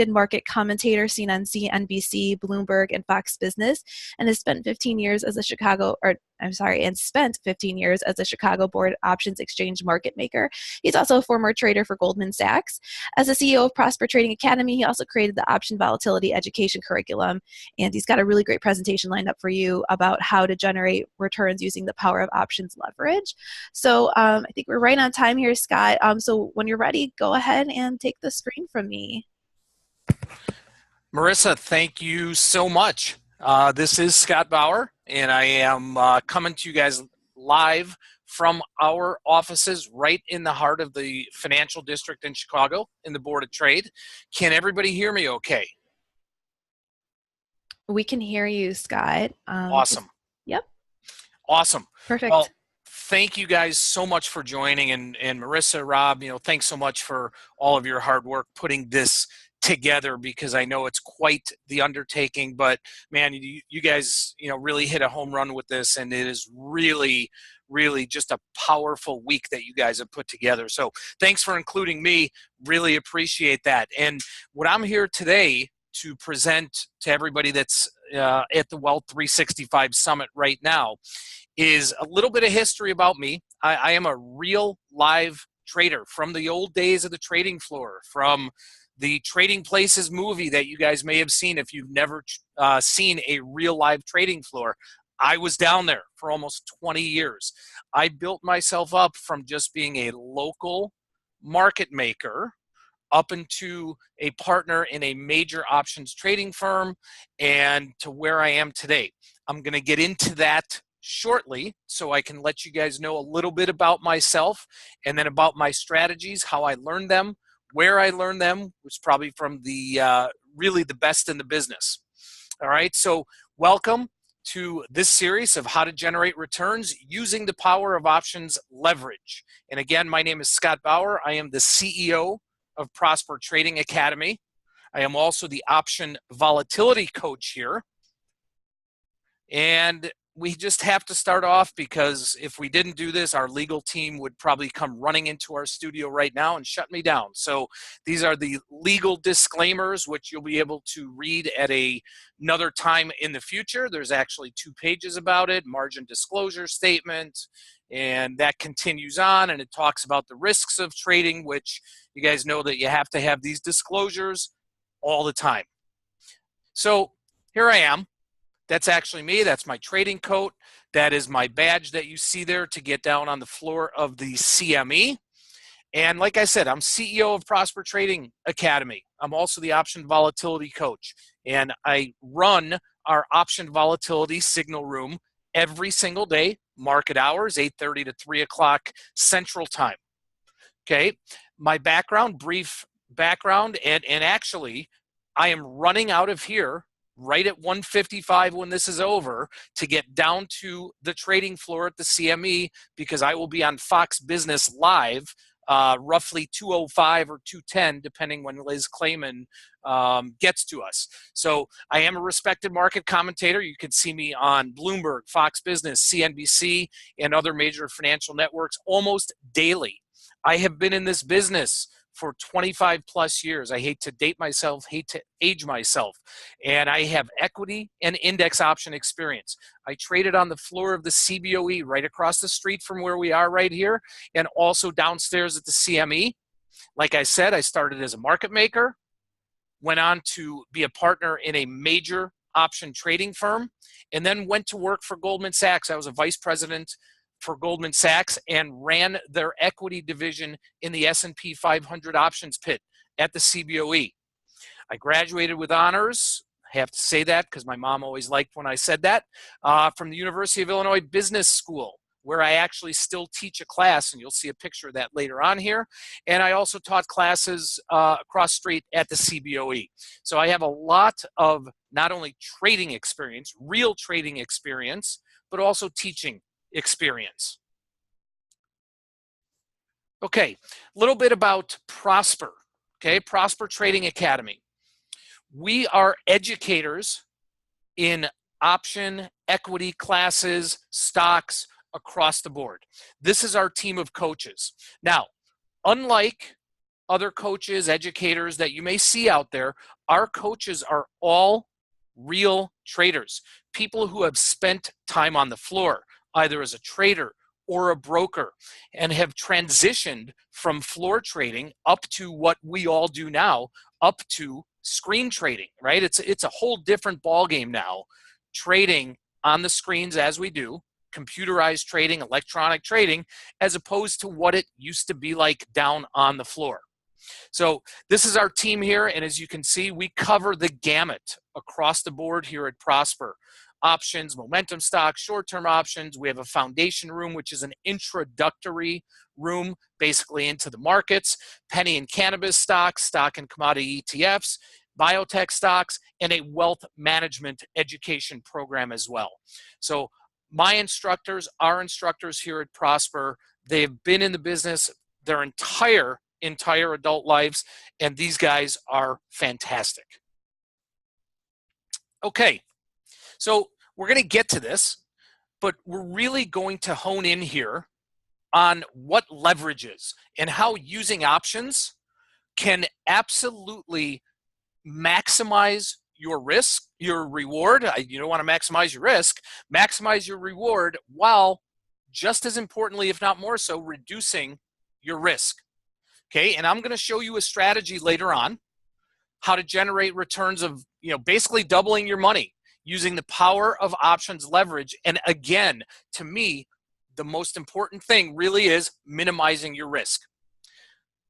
market commentator seen on CNBC, Bloomberg, and Fox Business, and has spent 15 years as a spent 15 years as a Chicago Board Options Exchange market maker. He's also a former trader for Goldman Sachs. As the CEO of Prosper Trading Academy, he also created the option volatility education curriculum, and he's got a really great presentation lined up for you about how to generate returns using the power of options leverage. So I think we're right on time here, Scott. So when you're ready, go ahead and take the screen from me. Marissa, thank you so much. This is Scott Bauer, and I am coming to you guys live from our offices right in the heart of the financial district in Chicago in the Board of Trade. Can everybody hear me okay? We can hear you, Scott. Awesome. Yep. Awesome. Perfect. Well, thank you guys so much for joining, and Marissa, Rob, thanks so much for all of your hard work putting this together, because I know it's quite the undertaking, but man, you guys really hit a home run with this, and it is really just a powerful week that you guys have put together. So thanks for including me. Really appreciate that. And what I'm here today to present to everybody that's at the Wealth 365 Summit right now is a little bit of history about me. I am a real live trader from the old days of the trading floor, from the Trading Places movie that you guys may have seen if you've never seen a real live trading floor. I was down there for almost 20 years. I built myself up from just being a local market maker up into a partner in a major options trading firm and to where I am today. I'm going to get into that shortly so I can let you guys know a little bit about myself and then about my strategies, how I learned them, where I learned them was probably from the really the best in the business. All right, so welcome to this series of how to generate returns using the power of options leverage. And again, my name is Scott Bauer. I am the CEO of Prosper Trading Academy. I am also the option volatility coach here. And we just have to start off, because if we didn't do this, our legal team would probably come running into our studio right now and shut me down. So these are the legal disclaimers, which you'll be able to read at another time in the future. There's actually 2 pages about it, margin disclosure statement, and that continues on, and it talks about the risks of trading, which you guys know that you have to have these disclosures all the time. So here I am. That's actually me. That's my trading coat. That is my badge that you see there to get down on the floor of the CME. And like I said, I'm CEO of Prosper Trading Academy. I'm also the option volatility coach. And I run our option volatility signal room every single day, market hours, 8:30 to 3 o'clock Central Time. Okay, my background, brief background, and actually I am running out of here right at 1:55 when this is over to get down to the trading floor at the CME, because I will be on Fox Business Live roughly 2:05 or 2:10, depending when Liz Clayman gets to us. So I am a respected market commentator. You can see me on Bloomberg, Fox Business, CNBC, and other major financial networks almost daily. I have been in this business for 25 plus years. I hate to date myself, hate to age myself. And I have equity and index option experience. I traded on the floor of the CBOE right across the street from where we are right here, and also downstairs at the CME. Like I said, I started as a market maker, went on to be a partner in a major option trading firm, and then went to work for Goldman Sachs. I was a vice president for Goldman Sachs and ran their equity division in the S&P 500 options pit at the CBOE. I graduated with honors. I have to say that because my mom always liked when I said that, from the University of Illinois Business School, where I actually still teach a class, and you'll see a picture of that later on here. And I also taught classes across street at the CBOE. So I have a lot of not only trading experience, real trading experience, but also teaching experience. Okay, a little bit about Prosper. Okay, Prosper Trading Academy. We are educators in option, equity classes, stocks across the board. This is our team of coaches. Now, unlike other coaches, educators that you may see out there, our coaches are all real traders, people who have spent time on the floor, either as a trader or a broker, and have transitioned from floor trading up to what we all do now, up to screen trading, right? It's a whole different ballgame now, trading on the screens as we do, computerized trading, electronic trading, as opposed to what it used to be like down on the floor. So this is our team here, and as you can see, we cover the gamut across the board here at Prosper. Options, momentum stocks, short-term options. We have a foundation room, which is an introductory room, basically into the markets, penny and cannabis stocks, stock and commodity ETFs, biotech stocks, and a wealth management education program as well. So my instructors, our instructors here at Prosper, they've been in the business their entire adult lives, and these guys are fantastic. Okay, so we're going to get to this, but we're really going to hone in here on what leverage is and how using options can absolutely maximize your risk, your reward. You don't want to maximize your risk, maximize your reward, while just as importantly, if not more so, reducing your risk. Okay, and I'm going to show you a strategy later on, how to generate returns of, basically doubling your money using the power of options leverage. And again, to me, the most important thing really is minimizing your risk.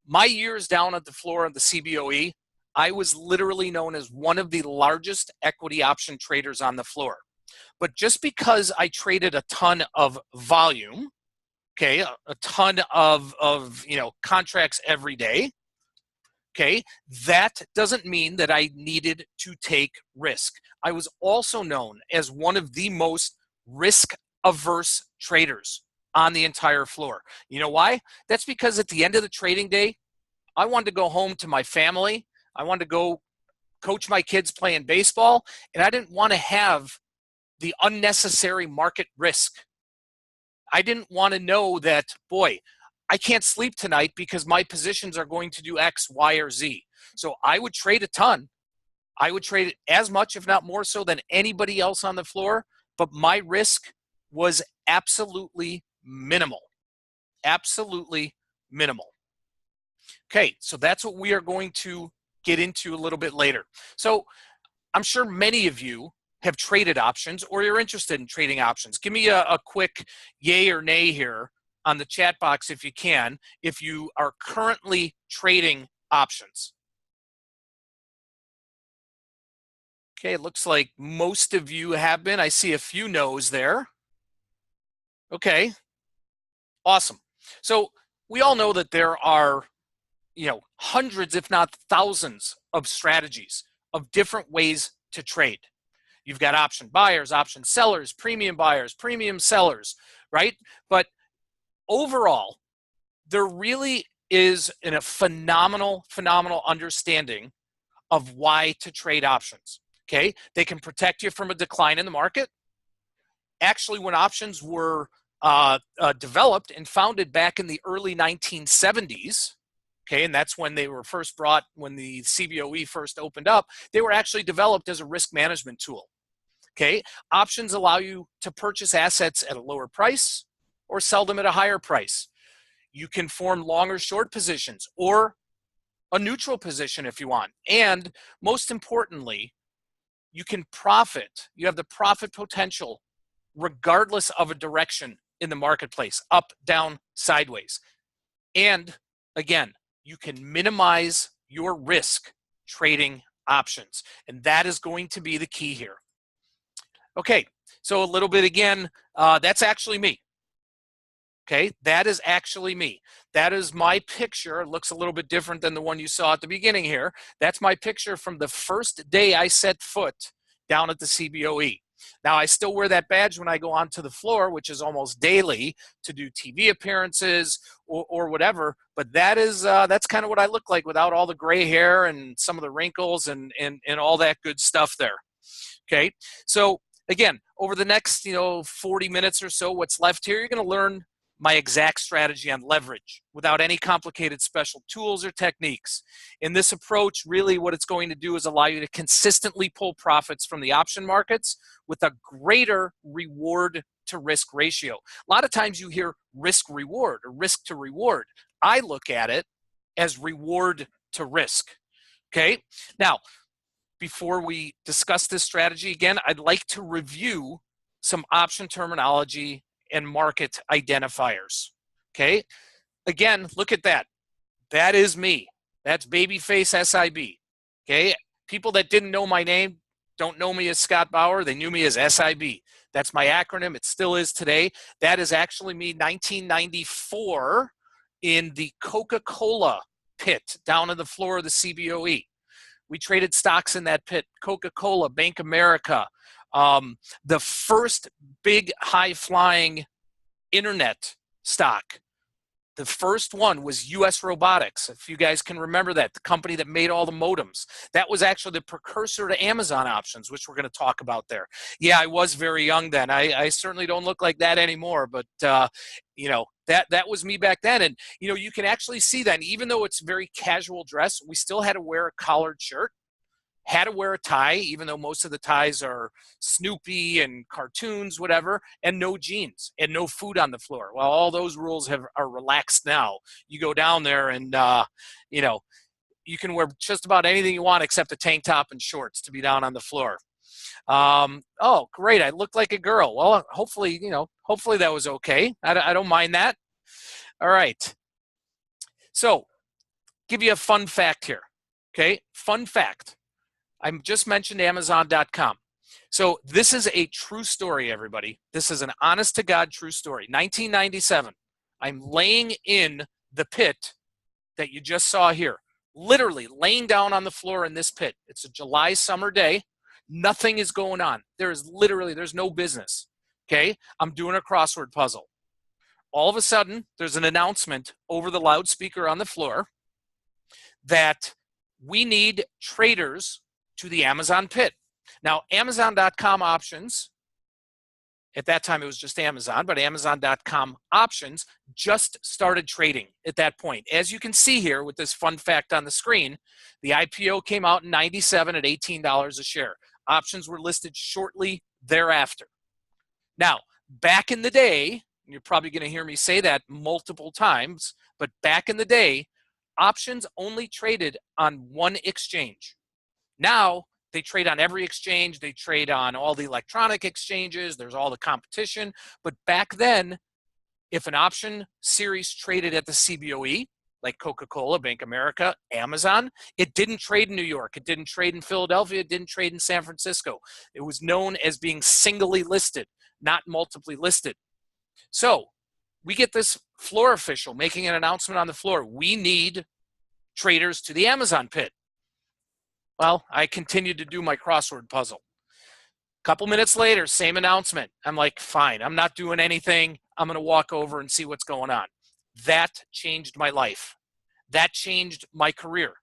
My years down at the floor of the CBOE, I was literally known as one of the largest equity option traders on the floor. But just because I traded a ton of volume, okay, a ton of contracts every day, okay, that doesn't mean that I needed to take risk. I was also known as one of the most risk-averse traders on the entire floor. You know why? That's because at the end of the trading day, I wanted to go home to my family. I wanted to go coach my kids playing baseball, and I didn't want to have the unnecessary market risk. I didn't want to know that, boy, I can't sleep tonight because my positions are going to do X, Y, or Z. So I would trade a ton. I would trade as much, if not more so, than anybody else on the floor, but my risk was absolutely minimal. Absolutely minimal. Okay, so that's what we are going to get into a little bit later. So I'm sure many of you have traded options, or you're interested in trading options. Give me a quick yay or nay here on the chat box if you can, if you are currently trading options. Okay, it looks like most of you have been. I see a few no's there. Okay, awesome. So we all know that there are, hundreds, if not thousands, of strategies of different ways to trade. You've got option buyers, option sellers, premium buyers, premium sellers, right? But overall, there really is a phenomenal understanding of why to trade options, okay? They can protect you from a decline in the market. Actually, when options were developed and founded back in the early 1970s, okay, and that's when they were first brought, when the CBOE first opened up, they were actually developed as a risk management tool. Okay, options allow you to purchase assets at a lower price or sell them at a higher price. You can form long or short positions or a neutral position if you want. And most importantly, you can profit. You have the profit potential regardless of a direction in the marketplace, up, down, sideways. And again, you can minimize your risk trading options. And that is going to be the key here. Okay, so a little bit again, that's actually me. Okay, that is actually me. That is my picture. It looks a little bit different than the one you saw at the beginning here. That's my picture from the first day I set foot down at the CBOE. Now, I still wear that badge when I go onto the floor, which is almost daily, to do TV appearances or whatever. But that is that's kind of what I look like without all the gray hair and some of the wrinkles and all that good stuff there. Okay, so again, over the next 40 minutes or so, what's left here, you're going to learn my exact strategy on leverage without any complicated special tools or techniques. In this approach, really what it's going to do is allow you to consistently pull profits from the option markets with a greater reward to risk ratio. A lot of times you hear risk reward or risk to reward. I look at it as reward to risk. Okay. Now, before we discuss this strategy again, I'd like to review some option terminology and market identifiers. Okay. Again, look at that. That is me. That's Babyface SIB. Okay. People that didn't know my name don't know me as Scott Bauer. They knew me as SIB. That's my acronym. It still is today. That is actually me 1994 in the Coca-Cola pit down on the floor of the CBOE. We traded stocks in that pit, Coca-Cola, Bank America, the first big high-flying internet stock. The first one was US Robotics, if you guys can remember that, the company that made all the modems. That was actually the precursor to Amazon options, which we're going to talk about there. Yeah, I was very young then. I certainly don't look like that anymore, but you know, that was me back then. And you know, you can actually see that even though it's very casual dress, we still had to wear a collared shirt, had to wear a tie, even though most of the ties are Snoopy and cartoons, whatever, and no jeans and no food on the floor. Well, all those rules are relaxed now. You go down there and, you know, you can wear just about anything you want except a tank top and shorts to be down on the floor. Oh, great. I look like a girl. Well, hopefully, you know, hopefully that was okay. I don't mind that. All right. So give you a fun fact here. Okay. Fun fact. I just mentioned Amazon.com. So this is a true story, everybody. This is an honest to God true story. 1997, I'm laying in the pit that you just saw here, literally laying down on the floor in this pit. It's a July summer day. Nothing is going on. There's no business. Okay. I'm doing a crossword puzzle. All of a sudden, there's an announcement over the loudspeaker on the floor that we need traders to the Amazon pit. Now, Amazon.com options, at that time it was just Amazon, but Amazon.com options just started trading at that point. As you can see here with this fun fact on the screen, the IPO came out in 97 at $18 a share. Options were listed shortly thereafter. Now, back in the day, you're probably going to hear me say that multiple times, but back in the day, options only traded on one exchange. Now, they trade on every exchange. They trade on all the electronic exchanges. There's all the competition. But back then, if an option series traded at the CBOE, like Coca-Cola, Bank America, Amazon, it didn't trade in New York. It didn't trade in Philadelphia. It didn't trade in San Francisco. It was known as being singly listed, not multiply listed. So we get this floor official making an announcement on the floor. We need traders to the Amazon pit. Well, I continued to do my crossword puzzle. A couple minutes later, same announcement. I'm like, fine, I'm not doing anything. I'm going to walk over and see what's going on. That changed my life. That changed my career.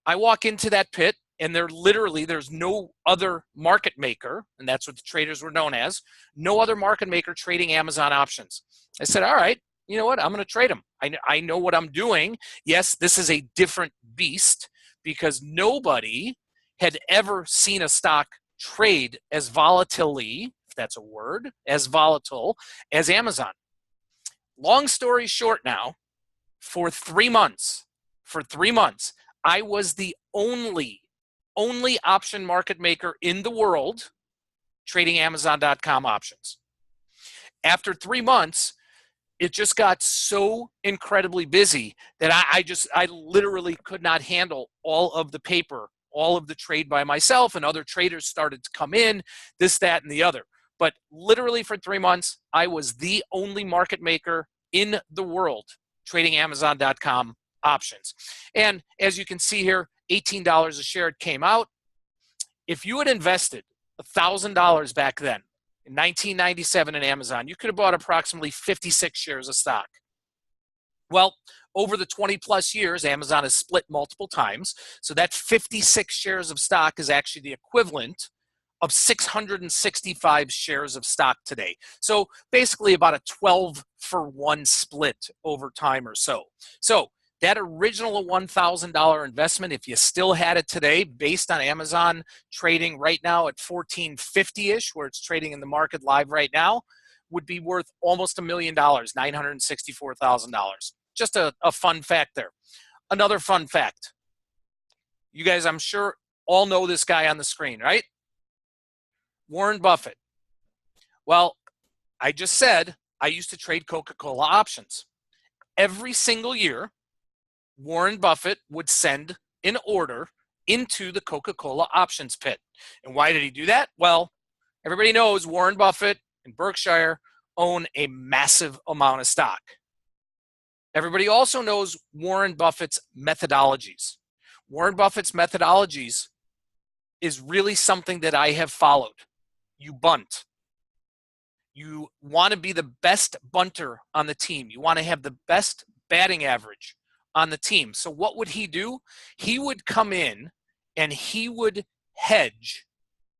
I walk into that pit, and there's no other market maker, and that's what the traders were known as, no other market maker trading Amazon options. I said, all right, you know what? I'm going to trade them. I know what I'm doing. Yes, this is a different beast, because nobody had ever seen a stock trade as volatilely, if that's a word, as volatile as Amazon. Long story short now, for 3 months, I was the only option market maker in the world trading Amazon.com options. After 3 months, it just got so incredibly busy that I literally could not handle all of the paper, all of the trade by myself, and other traders started to come in, this, that, and the other. But literally for 3 months, I was the only market maker in the world trading Amazon.com options. And as you can see here, $18 a share it came out. If you had invested $1,000 back then, in 1997 in Amazon, you could have bought approximately 56 shares of stock. Well, over the 20 plus years, Amazon has split multiple times. So that 56 shares of stock is actually the equivalent of 665 shares of stock today. So basically about a 12-for-1 split over time or so. So that original $1,000 investment, if you still had it today, based on Amazon trading right now at 1450-ish, where it's trading in the market live right now, would be worth almost $1 million, $964,000. Just a fun fact there. Another fun fact. You guys, I'm sure, all know this guy on the screen, right? Warren Buffett. Well, I just said I used to trade Coca-Cola options. Every single year, Warren Buffett would send an order into the Coca-Cola options pit. And why did he do that? Well, everybody knows Warren Buffett and Berkshire own a massive amount of stock. Everybody also knows Warren Buffett's methodologies. Warren Buffett's methodologies is really something that I have followed. You bunt. You want to be the best bunter on the team. You want to have the best batting average on the team. So what would he do? He would come in and he would hedge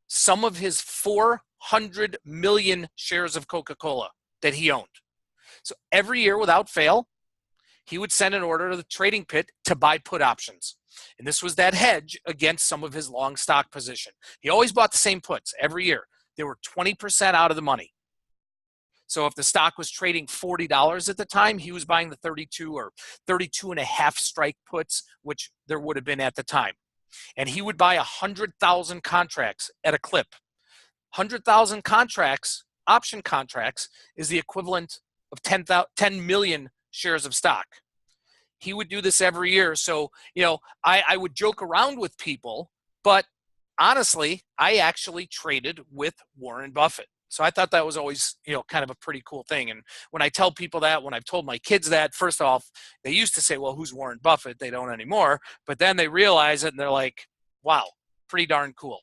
some of his 400 million shares of Coca-Cola that he owned. So every year without fail, he would send an order to the trading pit to buy put options. And this was that hedge against some of his long stock position. He always bought the same puts every year. They were 20% out of the money. So if the stock was trading $40 at the time, he was buying the 32 or 32 and a half strike puts, which there would have been at the time. And he would buy 100,000 contracts at a clip. 100,000 contracts, option contracts, is the equivalent of 10 million shares of stock. He would do this every year. So, I would joke around with people, but honestly, I actually traded with Warren Buffett. So I thought that was always, kind of a pretty cool thing. And when I tell people that, when I've told my kids that, first off, they used to say, well, who's Warren Buffett? They don't anymore. But then they realize it and they're like, wow, pretty darn cool.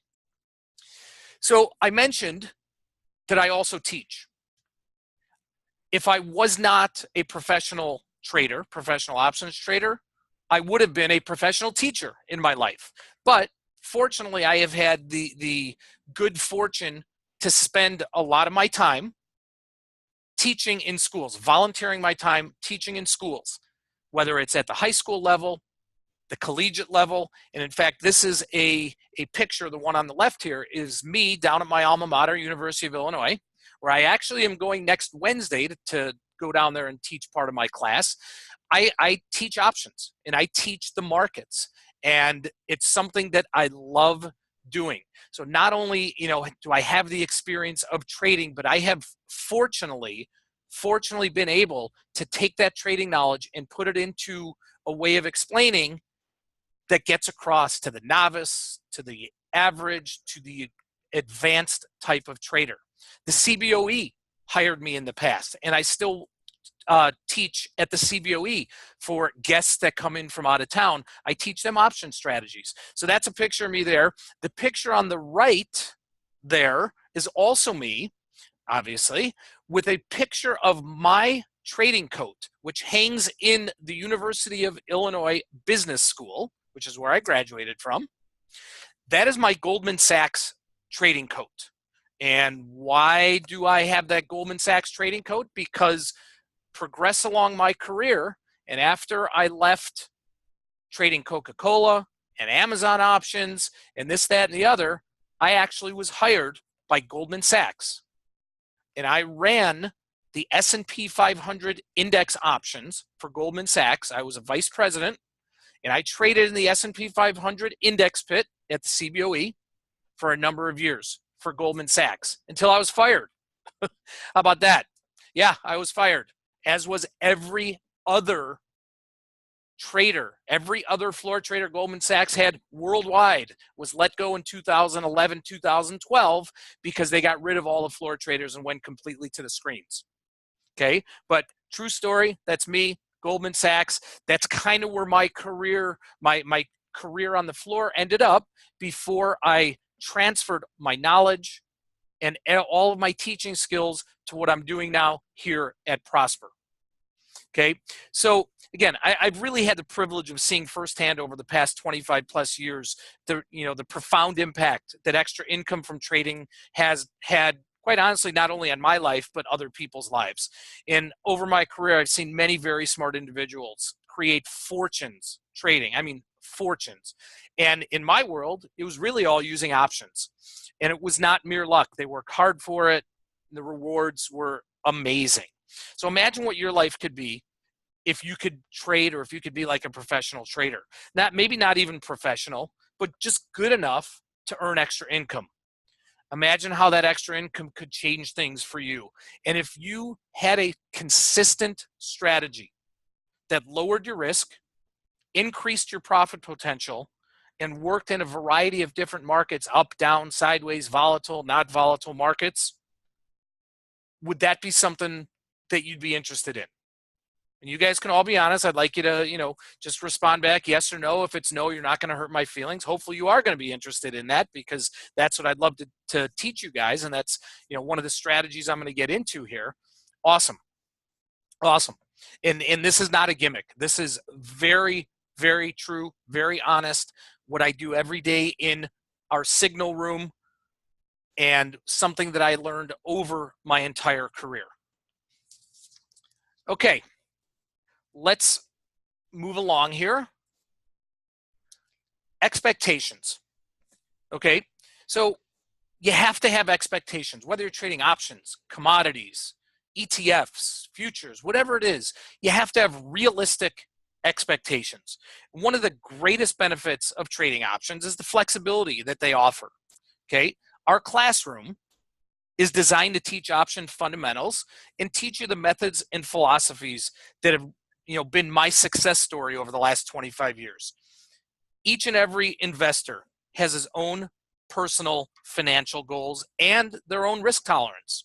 So I mentioned that I also teach. If I was not a professional trader, professional options trader, I would have been a professional teacher in my life. But fortunately, I have had the good fortune to spend a lot of my time teaching in schools, volunteering my time teaching in schools, whether it's at the high school level, the collegiate level. And in fact, this is a picture, the one on the left here is me down at my alma mater, University of Illinois, where I actually am going next Wednesday to go down there and teach part of my class. I teach options and I teach the markets, and it's something that I love doing. So not only, do I have the experience of trading, but I have fortunately been able to take that trading knowledge and put it into a way of explaining that gets across to the novice, to the average, to the advanced type of trader. The CBOE hired me in the past, and I still teach at the CBOE for guests that come in from out of town. I teach them option strategies. So that's a picture of me there. The picture on the right there is also me, obviously, with a picture of my trading coat, which hangs in the University of Illinois Business School, which is where I graduated from. That is my Goldman Sachs trading coat. And why do I have that Goldman Sachs trading coat? Because progress along my career, and after I left trading Coca-Cola and Amazon options and this, that, and the other, I actually was hired by Goldman Sachs. And I ran the S&P 500 index options for Goldman Sachs. I was a vice president, and I traded in the S&P 500 index pit at the CBOE for a number of years for Goldman Sachs until I was fired. How about that? Yeah, I was fired, as was every other trader. Every other floor trader Goldman Sachs had worldwide was let go in 2011, 2012 because they got rid of all the floor traders and went completely to the screens. Okay, but true story, that's me, Goldman Sachs. That's kind of where my career, my career on the floor ended up before I transferred my knowledge and all of my teaching skills to what I'm doing now here at Prosper. Okay, so again, I've really had the privilege of seeing firsthand over the past 25 plus years the profound impact that extra income from trading has had, quite honestly, not only on my life but other people's lives. And over my career, I've seen many very smart individuals create fortunes trading. I mean, fortunes. And in my world, it was really all using options, and it was not mere luck. They worked hard for it. The rewards were amazing. So imagine what your life could be if you could trade, or if you could be like a professional trader. Maybe not even professional, but just good enough to earn extra income. Imagine how that extra income could change things for you. And if you had a consistent strategy that lowered your risk, increased your profit potential, and worked in a variety of different markets, up, down, sideways, volatile, not volatile markets, would that be something that you'd be interested in? And you guys can all be honest. I'd like you to, just respond back yes or no. If it's no, you're not going to hurt my feelings. Hopefully you are going to be interested in that, because that's what I'd love to teach you guys. And that's, one of the strategies I'm going to get into here. Awesome. Awesome. And this is not a gimmick. This is very, very true, very honest. What I do every day in our signal room, and something that I learned over my entire career. Okay. Let's move along here. Expectations. Okay, so you have to have expectations, whether you're trading options, commodities, ETFs, futures, whatever it is. You have to have realistic expectations. One of the greatest benefits of trading options is the flexibility that they offer. Okay, our classroom is designed to teach option fundamentals and teach you the methods and philosophies that have been my success story over the last 25 years. Each and every investor has his own personal financial goals and their own risk tolerance.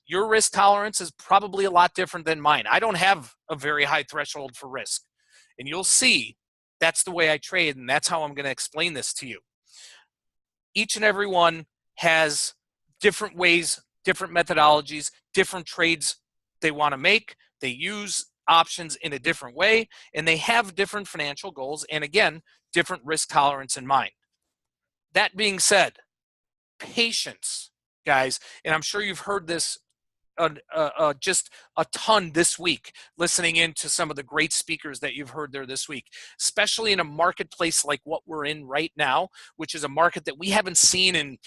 Your risk tolerance is probably a lot different than mine. I don't have a very high threshold for risk. And you'll see that's the way I trade, and that's how I'm going to explain this to you. Each and every one has different ways, different methodologies, different trades they want to make. They use options in a different way, and they have different financial goals, and again, different risk tolerance in mind. That being said, patience, guys, and I'm sure you've heard this just a ton this week, listening into some of the great speakers that you've heard there this week, especially in a marketplace like what we're in right now, which is a market that we haven't seen in,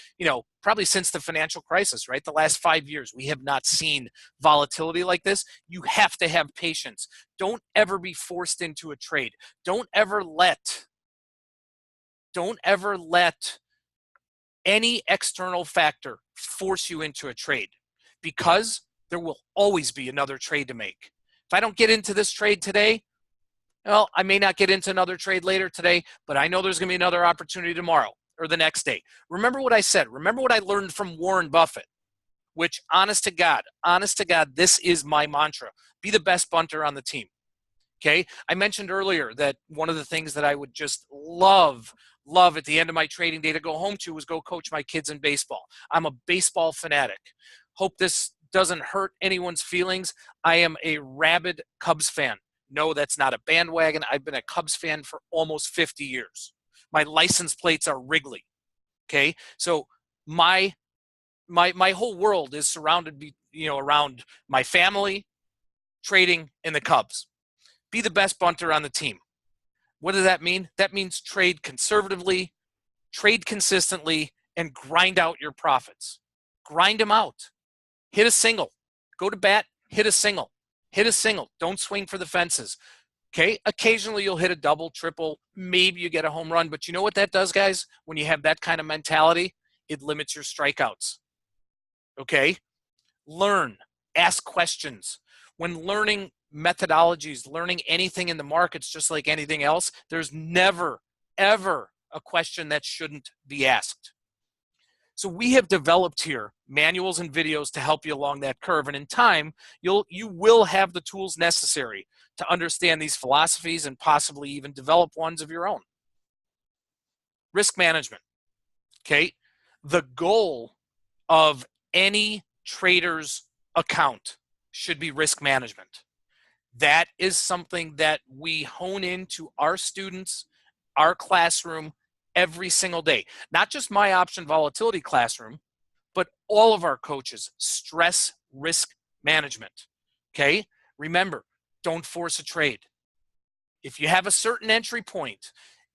probably since the financial crisis, right? The last 5 years, we have not seen volatility like this. You have to have patience. Don't ever be forced into a trade. Don't ever let any external factor force you into a trade, because there will always be another trade to make. If I don't get into this trade today, well, I may not get into another trade later today, but I know there's going to be another opportunity tomorrow or the next day. Remember what I said. Remember what I learned from Warren Buffett, which, honest to God, this is my mantra. Be the best bunter on the team. Okay? I mentioned earlier that one of the things that I would just love at the end of my trading day to go home to was go coach my kids in baseball. I'm a baseball fanatic. Hope this doesn't hurt anyone's feelings. I am a rabid Cubs fan. No, that's not a bandwagon. I've been a Cubs fan for almost 50 years. My license plates are Wrigley. Okay? So my whole world is surrounded, around my family, trading, and the Cubs. Be the best bunter on the team. What does that mean? That means trade conservatively, trade consistently, and grind out your profits. Grind them out. Hit a single. Go to bat, hit a single. Hit a single. Don't swing for the fences. Okay? Occasionally you'll hit a double, triple, maybe you get a home run. But you know what that does, guys? When you have that kind of mentality, it limits your strikeouts. Okay? Learn. Ask questions. When learning methodologies, learning anything in the markets, just like anything else, there's never, ever a question that shouldn't be asked. So we have developed here manuals and videos to help you along that curve. And in time, you will have the tools necessary to understand these philosophies and possibly even develop ones of your own. Risk management. Okay. The goal of any trader's account should be risk management. That is something that we hone into our students, our classroom, every single day. Not just my option volatility classroom, but all of our coaches, stress risk management. Okay? Remember, don't force a trade. If you have a certain entry point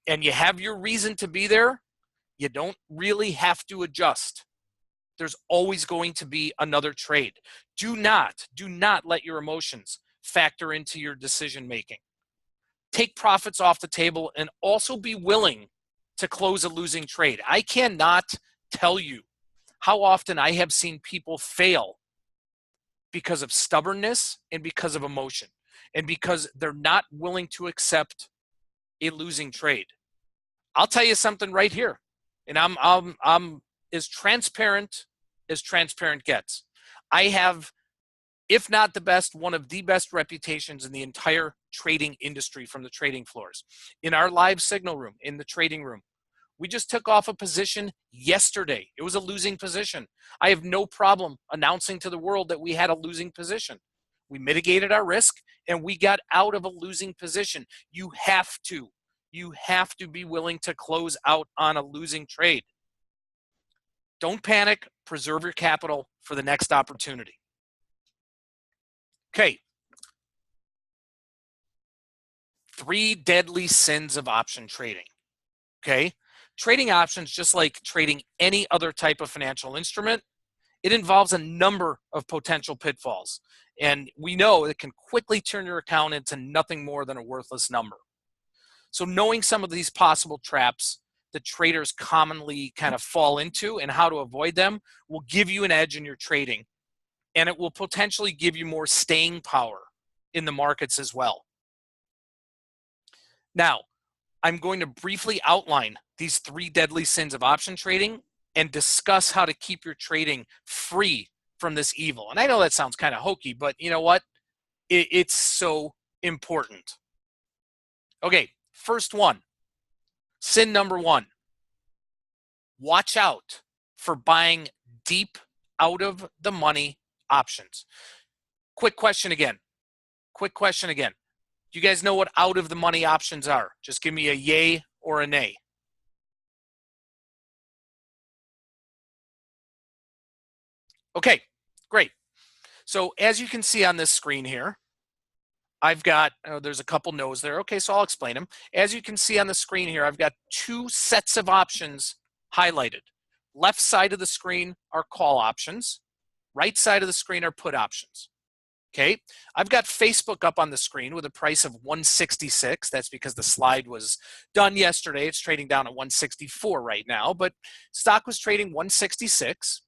and you have your reason to be there, you don't really have to adjust. There's always going to be another trade. Do not let your emotions factor into your decision making. Take profits off the table and also be willing to close a losing trade. I cannot tell you how often I have seen people fail because of stubbornness and because of emotion and because they're not willing to accept a losing trade. I'll tell you something right here, and I'm as transparent gets. I have, if not the best, one of the best reputations in the entire trading industry from the trading floors. In our live signal room, in the trading room, we just took off a position yesterday. It was a losing position. I have no problem announcing to the world that we had a losing position. We mitigated our risk and we got out of a losing position. You have to be willing to close out on a losing trade. Don't panic. Preserve your capital for the next opportunity. Okay. 3 deadly sins of option trading. Okay. Trading options, just like trading any other type of financial instrument, it involves a number of potential pitfalls. And we know it can quickly turn your account into nothing more than a worthless number. So knowing some of these possible traps that traders commonly kind of fall into and how to avoid them will give you an edge in your trading. And it will potentially give you more staying power in the markets as well. Now, I'm going to briefly outline these 3 deadly sins of option trading and discuss how to keep your trading free from this evil. And I know that sounds kind of hokey, but you know what? It's so important. Okay, first one. Sin number 1. Watch out for buying deep out of the money options. Quick question again. Do you guys know what out of the money options are? Just give me a yay or a nay. Okay, great. So as you can see on this screen here, I've got, there's a couple no's there. Okay, so I'll explain them. As you can see on the screen here, I've got 2 sets of options highlighted. Left side of the screen are call options. Right side of the screen are put options. Okay, I've got Facebook up on the screen with a price of 166. That's because the slide was done yesterday. It's trading down at 164 right now, but stock was trading 166.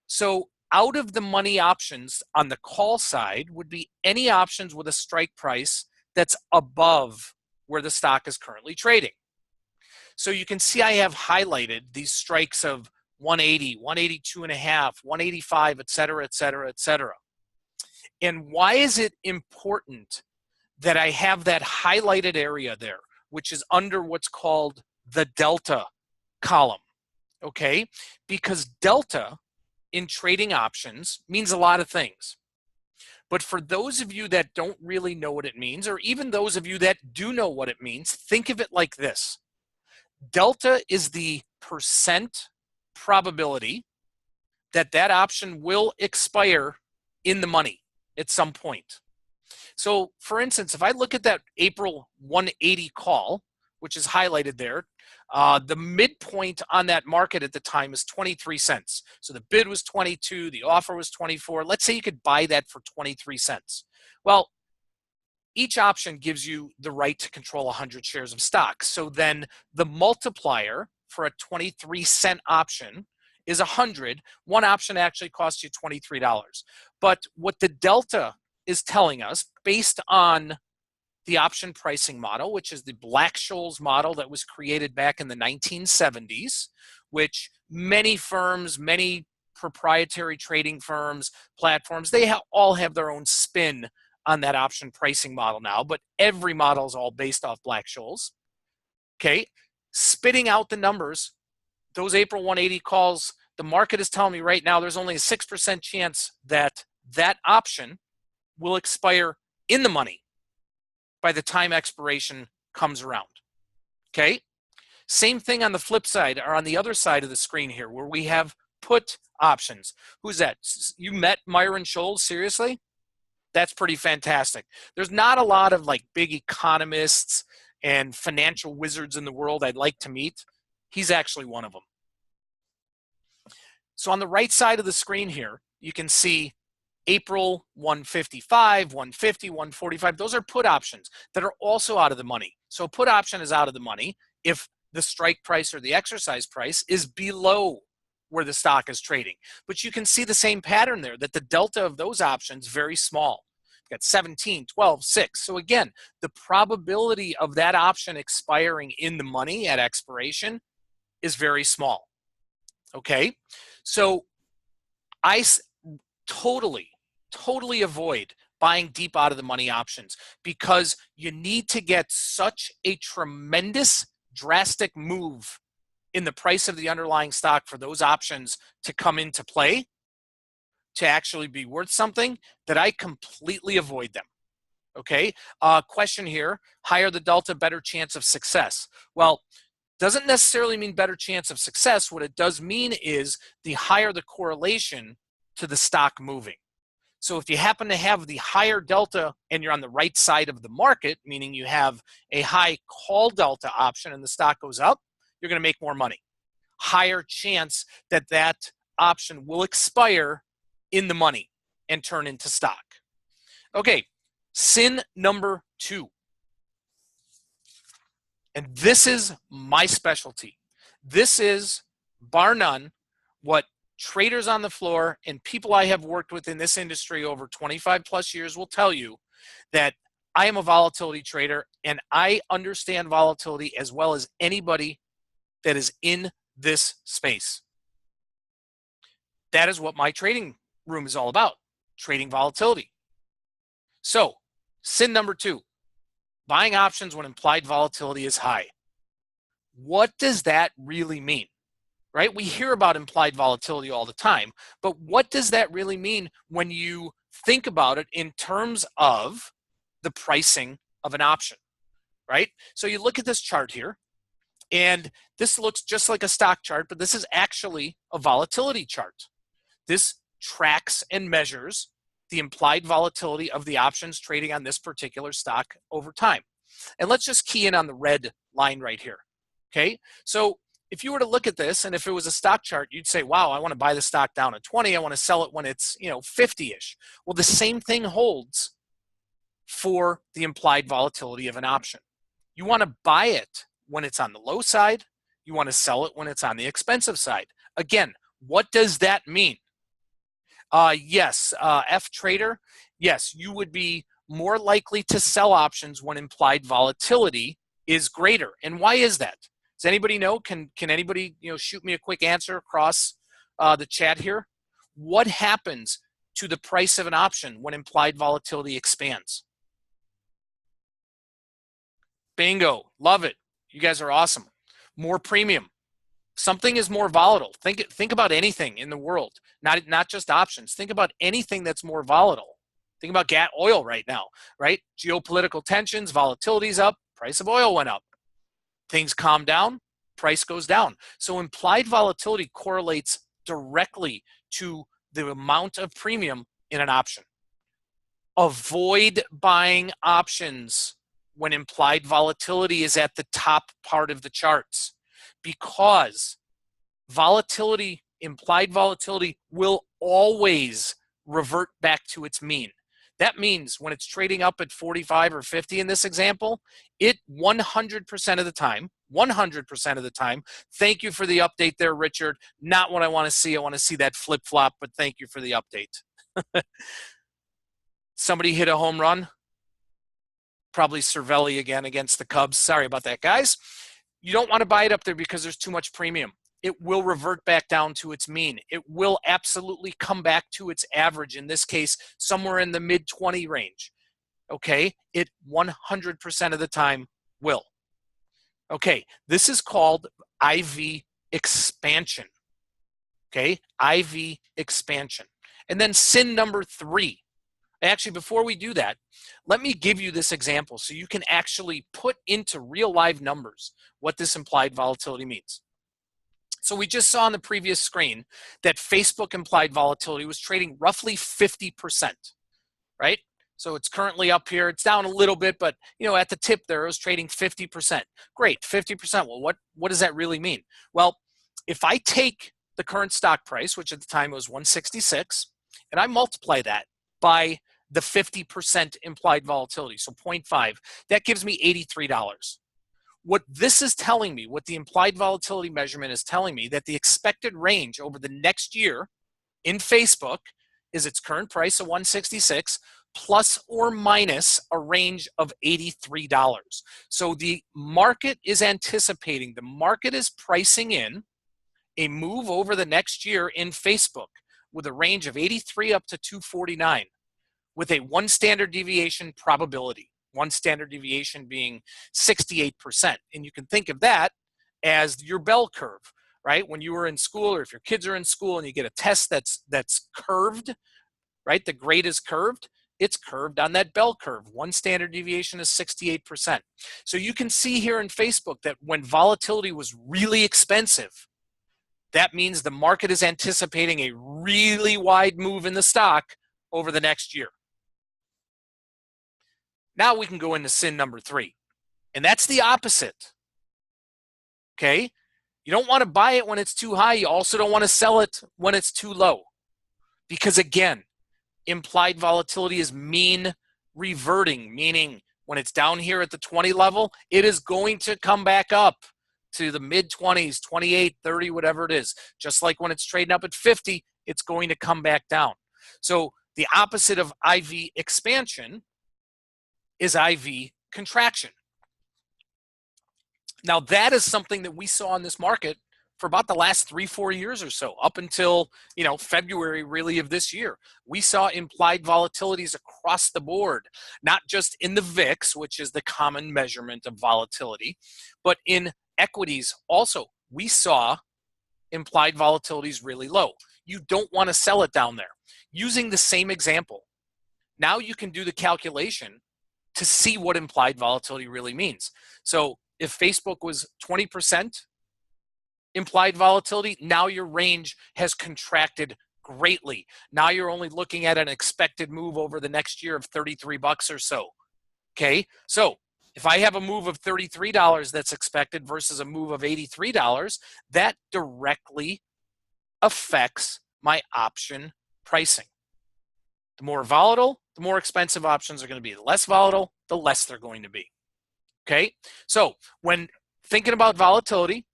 So out of the money options on the call side would be any options with a strike price that's above where the stock is currently trading. So you can see I have highlighted these strikes of 180, 182.5, 185, et cetera, et cetera, et cetera. And why is it important that I have that highlighted area there, which is under what's called the delta column? Okay, because delta in trading options means a lot of things. But for those of you that don't really know what it means, or even those of you that do know what it means, think of it like this. Delta is the percent probability that that option will expire in the money at some point. So for instance, if I look at that April 180 call, which is highlighted there, the midpoint on that market at the time is 23 cents. So the bid was 22, the offer was 24. Let's say you could buy that for 23 cents. Well, each option gives you the right to control 100 shares of stock. So then the multiplier for a 23-cent option is 100. One option actually costs you $23. But what the delta is telling us, based on the option pricing model, which is the Black-Scholes model that was created back in the 1970s, which many firms, many proprietary trading firms, platforms, they all have their own spin on that option pricing model now, but every model is all based off Black-Scholes. Okay, spitting out the numbers, those April 180 calls, the market is telling me right now there's only a 6% chance that that option will expire in the money by the time expiration comes around. Okay? Same thing on the flip side, or on the other side of the screen here, where we have put options. Who's that? You met Myron Scholes, seriously? That's pretty fantastic. There's not a lot of like big economists and financial wizards in the world I'd like to meet. He's actually one of them. So on the right side of the screen here, you can see April 155, 150, 145. Those are put options that are also out of the money. So a put option is out of the money if the strike price or the exercise price is below where the stock is trading. But you can see the same pattern there, that the delta of those options very small. You've got 17, 12, 6. So again, the probability of that option expiring in the money at expiration is very small. Okay, so I totally avoid buying deep out of the money options, because you need to get such a tremendous drastic move in the price of the underlying stock for those options to come into play, to actually be worth something, that I completely avoid them. Okay, question here, higher the delta, better chance of success. Well, doesn't necessarily mean better chance of success. What it does mean is the higher the correlation to the stock moving. So if you happen to have the higher delta and you're on the right side of the market, meaning you have a high call delta option and the stock goes up, you're going to make more money. Higher chance that that option will expire in the money and turn into stock. Okay, sin number 2. And this is my specialty. This is, bar none, what traders on the floor and people I have worked with in this industry over 25 plus years will tell you, that I am a volatility trader and I understand volatility as well as anybody that is in this space. That is what my trading room is all about, trading volatility. So, sin number 2, buying options when implied volatility is high. What does that really mean? Right? We hear about implied volatility all the time, but what does that really mean when you think about it in terms of the pricing of an option, right? So you look at this chart here, and this looks just like a stock chart, but this is actually a volatility chart. This tracks and measures the implied volatility of the options trading on this particular stock over time. And let's just key in on the red line right here, okay? So if you were to look at this, and if it was a stock chart, you'd say, wow, I want to buy the stock down at 20. I want to sell it when it's, 50-ish. Well, the same thing holds for the implied volatility of an option. You want to buy it when it's on the low side. You want to sell it when it's on the expensive side. Again, what does that mean? Yes, F-Trader, yes, you would be more likely to sell options when implied volatility is greater. And why is that? Does anybody know? Can anybody shoot me a quick answer across the chat here? What happens to the price of an option when implied volatility expands? Bingo, love it. You guys are awesome. More premium. Something is more volatile. Think about anything in the world, not just options. Think about anything that's more volatile. Think about gas, oil right now, right? Geopolitical tensions, volatility's up, price of oil went up. Things calm down, price goes down. So implied volatility correlates directly to the amount of premium in an option. Avoid buying options when implied volatility is at the top part of the charts, because volatility, implied volatility, will always revert back to its mean. That means when it's trading up at 45 or 50 in this example, it 100% of the time, thank you for the update there, Richard. Not what I want to see. I want to see that flip-flop, but thank you for the update. Somebody hit a home run. Probably Cervelli again against the Cubs. Sorry about that, guys. You don't want to buy it up there because there's too much premium. It will revert back down to its mean. It will absolutely come back to its average, in this case, somewhere in the mid-20 range. Okay? It 100% of the time will. Okay, this is called IV expansion. Okay, IV expansion. And then sin number 3. Actually, before we do that, let me give you this example so you can actually put into real live numbers what this implied volatility means. So we just saw on the previous screen that Facebook implied volatility was trading roughly 50%, right? So it's currently up here. It's down a little bit, but at the tip there, it was trading 50%. Great, 50%. Well, what does that really mean? Well, if I take the current stock price, which at the time was 166, and I multiply that by the 50% implied volatility, so 0.5, that gives me $83. What this is telling me, what the implied volatility measurement is telling me, that the expected range over the next year in Facebook is its current price of 166 plus or minus a range of $83. So the market is anticipating, the market is pricing in a move over the next year in Facebook with a range of 83 up to 249 with a one standard deviation probability. One standard deviation being 68%. And you can think of that as your bell curve, right? When you were in school, or if your kids are in school and you get a test that's curved, right? The grade is curved. It's curved on that bell curve. One standard deviation is 68%. So you can see here in Facebook that when volatility was really expensive, that means the market is anticipating a really wide move in the stock over the next year. Now we can go into sin number 3, and that's the opposite. Okay? You don't want to buy it when it's too high. You also don't want to sell it when it's too low. Because again, implied volatility is mean reverting, meaning when it's down here at the 20 level, it is going to come back up to the mid-20s, 28, 30, whatever it is. Just like when it's trading up at 50, it's going to come back down. So the opposite of IV expansion is IV contraction. Now that is something that we saw in this market for about the last 3-4 years or so, up until February really of this year. We saw implied volatilities across the board, not just in the VIX, which is the common measurement of volatility, but in equities also. We saw implied volatilities really low. You don't want to sell it down there. Using the same example, now you can do the calculation to see what implied volatility really means. So if Facebook was 20% implied volatility, now your range has contracted greatly. Now you're only looking at an expected move over the next year of $33 or so. Okay, so if I have a move of $33 that's expected versus a move of $83, that directly affects my option pricing. The more volatile, the more expensive options are going to be. The less volatile, the less they're going to be. Okay, so when thinking about volatility,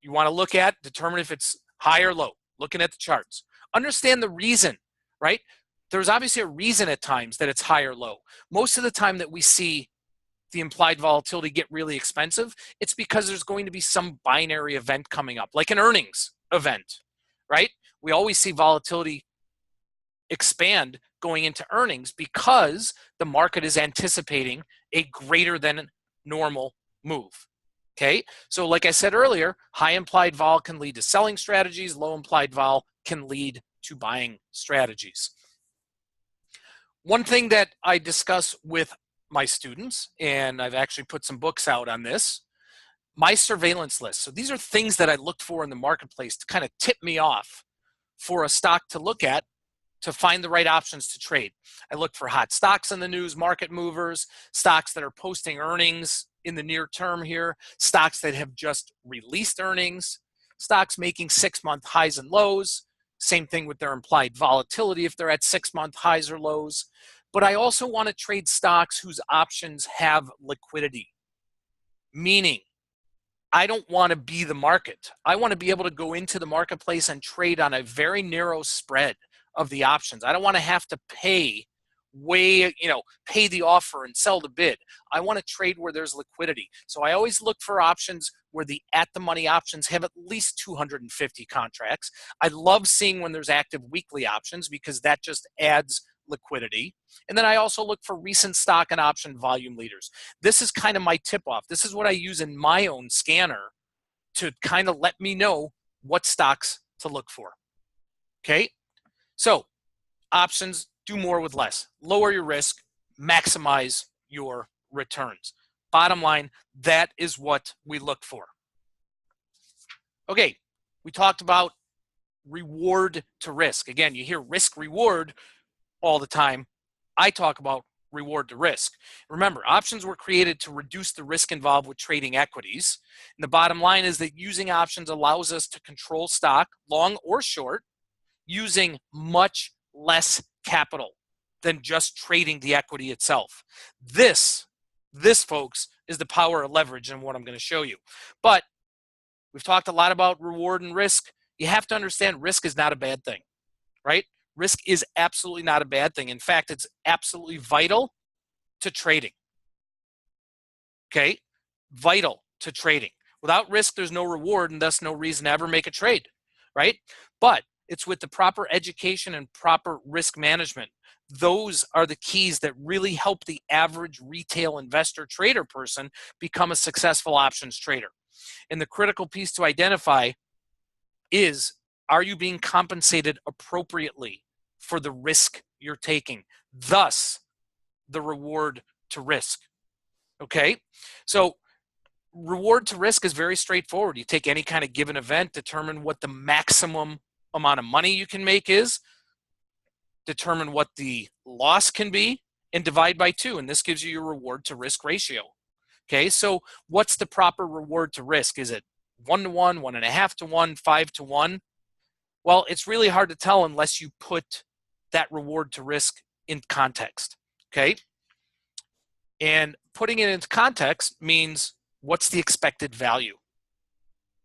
you want to look at, determine if it's high or low, looking at the charts. Understand the reason, right? There's obviously a reason at times that it's high or low. Most of the time that we see the implied volatility get really expensive, it's because there's going to be some binary event coming up, like an earnings event, right? We always see volatility expand going into earnings because the market is anticipating a greater than normal move. Okay, so like I said earlier, high implied vol can lead to selling strategies, low implied vol can lead to buying strategies. One thing that I discuss with my students, and I've actually put some books out on this, my surveillance list. So these are things that I looked for in the marketplace to kind of tip me off for a stock to look at to find the right options to trade. I look for hot stocks in the news, market movers, stocks that are posting earnings in the near term here, stocks that have just released earnings, stocks making 6-month highs and lows, same thing with their implied volatility if they're at 6-month highs or lows. But I also want to trade stocks whose options have liquidity, meaning I don't want to be the market. I want to be able to go into the marketplace and trade on a very narrow spread of the options. I don't want to have to pay pay the offer and sell the bid. I want to trade where there's liquidity. So I always look for options where the at-the-money options have at least 250 contracts. I love seeing when there's active weekly options because that just adds liquidity. And then I also look for recent stock and option volume leaders. This is kind of my tip-off. This is what I use in my own scanner to kind of let me know what stocks to look for. Okay, so options do more with less. Lower your risk, maximize your returns. Bottom line, that is what we look for. Okay, we talked about reward to risk. Again, you hear risk reward all the time. I talk about reward to risk. Remember, options were created to reduce the risk involved with trading equities. And the bottom line is that using options allows us to control stock, long or short, using much less capital than just trading the equity itself. This, folks, is the power of leverage and what I'm going to show you. But we've talked a lot about reward and risk. You have to understand risk is not a bad thing, right? Risk is absolutely not a bad thing. In fact, it's absolutely vital to trading. Okay? Vital to trading. Without risk, there's no reward and thus no reason to ever make a trade, right? But it's with the proper education and proper risk management. Those are the keys that really help the average retail investor trader person become a successful options trader. And the critical piece to identify is, are you being compensated appropriately for the risk you're taking? Thus, the reward to risk. Okay? So reward to risk is very straightforward. You take any kind of given event, determine what the maximum amount of money you can make is, determine what the loss can be, and divide by 2. And this gives you your reward to risk ratio. Okay, so what's the proper reward to risk? Is it 1 to 1, 1.5 to 1, 5 to 1? Well, it's really hard to tell unless you put that reward to risk in context. Okay, and putting it into context means, what's the expected value?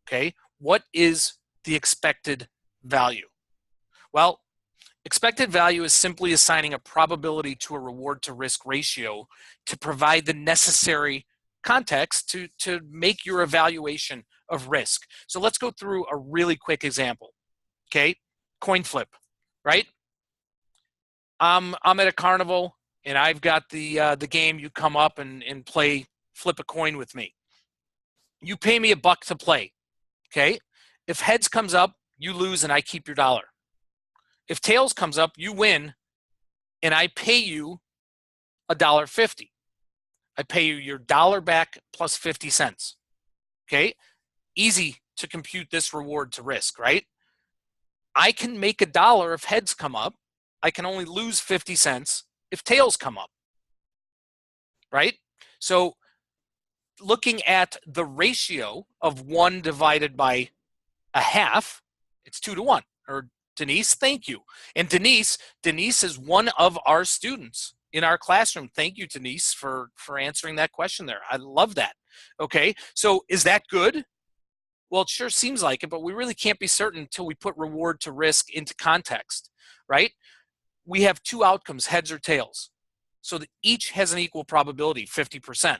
Okay, what is the expected value? Well, expected value is simply assigning a probability to a reward to risk ratio to provide the necessary context to make your evaluation of risk. So let's go through a really quick example. Okay, coin flip, right? I'm at a carnival and I've got the game. You come up and play flip a coin with me. You pay me $1 to play. Okay, if heads comes up, you lose and I keep your dollar. If tails comes up, you win and I pay you $1.50. I pay you your dollar back plus 50 cents. Okay, easy to compute this reward to risk, right? I can make $1 if heads come up. I can only lose 50 cents if tails come up, right? So looking at the ratio of 1 divided by 1/2, it's 2 to 1. Or Denise, thank you. And Denise is one of our students in our classroom. Thank you, Denise, for answering that question there. I love that. Okay, so is that good? Well, it sure seems like it, but we really can't be certain until we put reward to risk into context, right? We have 2 outcomes, heads or tails. So that each has an equal probability, 50%.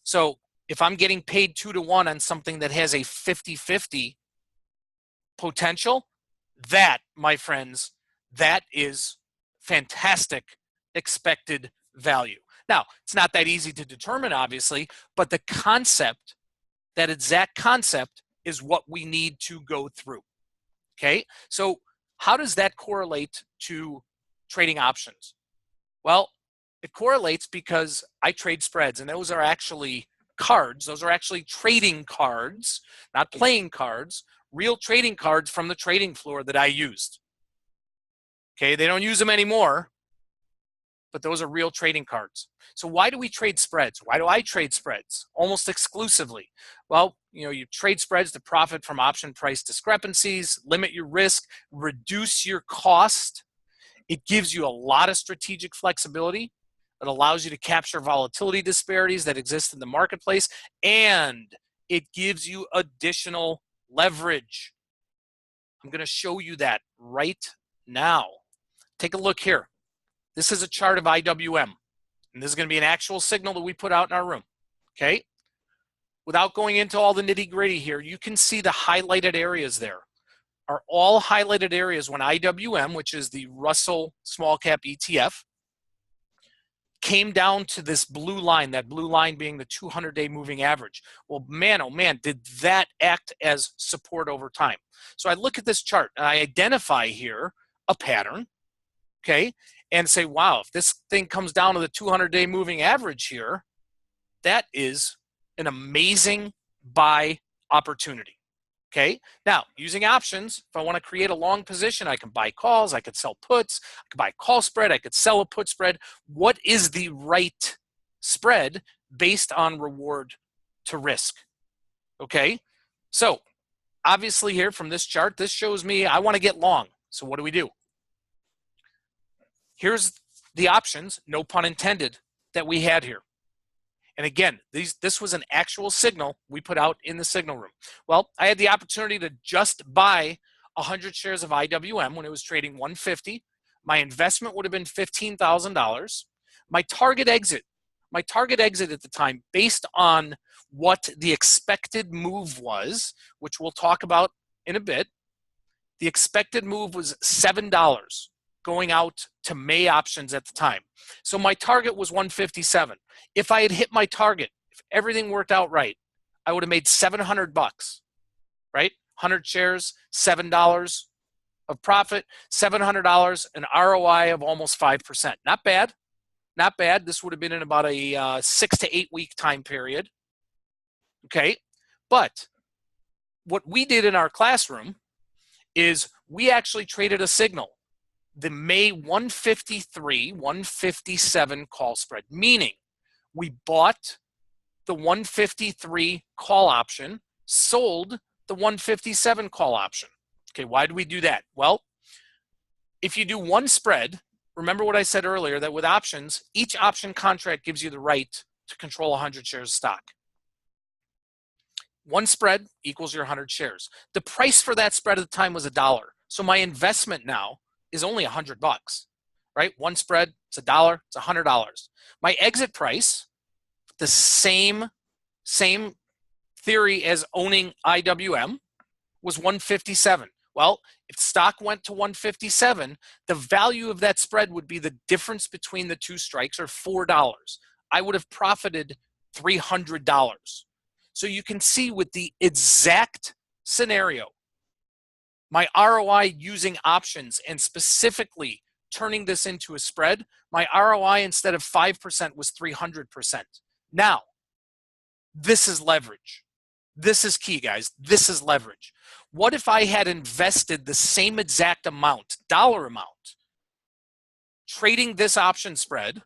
So if I'm getting paid 2 to 1 on something that has a 50-50 potential, that, my friends, that is fantastic expected value. Now, it's not that easy to determine, obviously, but the concept, that exact concept, is what we need to go through. Okay, so how does that correlate to trading options? Well, it correlates because I trade spreads, and those are actually cards. Those are actually trading cards, not playing cards, real trading cards from the trading floor that I used. Okay, they don't use them anymore, but those are real trading cards. So why do we trade spreads? Why do I trade spreads almost exclusively? Well, you trade spreads to profit from option price discrepancies, limit your risk, reduce your cost. It gives you a lot of strategic flexibility. It allows you to capture volatility disparities that exist in the marketplace, and it gives you additional leverage. I'm going to show you that right now. Take a look here. This is a chart of IWM, and this is going to be an actual signal that we put out in our room. Okay? Without going into all the nitty-gritty here, you can see the highlighted areas there are all highlighted areas when IWM, which is the Russell Small Cap ETF, came down to this blue line, that blue line being the 200-day moving average. Well, man, oh man, did that act as support over time. So I look at this chart and I identify here a pattern, okay? and say, wow, if this thing comes down to the 200-day moving average here, that is an amazing buy opportunity. Okay, now using options, if I want to create a long position, I can buy calls, I could sell puts, I could buy a call spread, I could sell a put spread. What is the right spread based on reward to risk? Okay, so obviously here from this chart, this shows me I want to get long. So what do? Here's the options, no pun intended, that we had here. And again, this was an actual signal we put out in the signal room. Well, I had the opportunity to just buy 100 shares of IWM when it was trading 150. My investment would have been $15,000. My target exit at the time, based on what the expected move was, which we'll talk about in a bit, the expected move was $7 going out to May options at the time. So my target was 157. If I had hit my target, if everything worked out right, I would have made $700, right? 100 shares, $7 of profit, $700, an ROI of almost 5%. Not bad, not bad. This would have been in about a 6 to 8 week time period. Okay, but what we did in our classroom is we actually traded a signal, the May 153, 157 call spread, meaning we bought the 153 call option, sold the 157 call option. Okay, why do we do that? Well, if you do one spread, remember what I said earlier, that with options, each option contract gives you the right to control 100 shares of stock. One spread equals your 100 shares. The price for that spread at the time was $1. So my investment now is only $100, right? One spread, it's $1, it's $100. My exit price, the same theory as owning IWM, was 157. Well, if stock went to 157, the value of that spread would be the difference between the two strikes, or $4. I would have profited $300. So you can see with the exact scenario, my ROI using options and specifically turning this into a spread, my ROI instead of 5% was 300%. Now, this is leverage. This is key, guys. This is leverage. What if I had invested the same exact amount, dollar amount, trading this option spread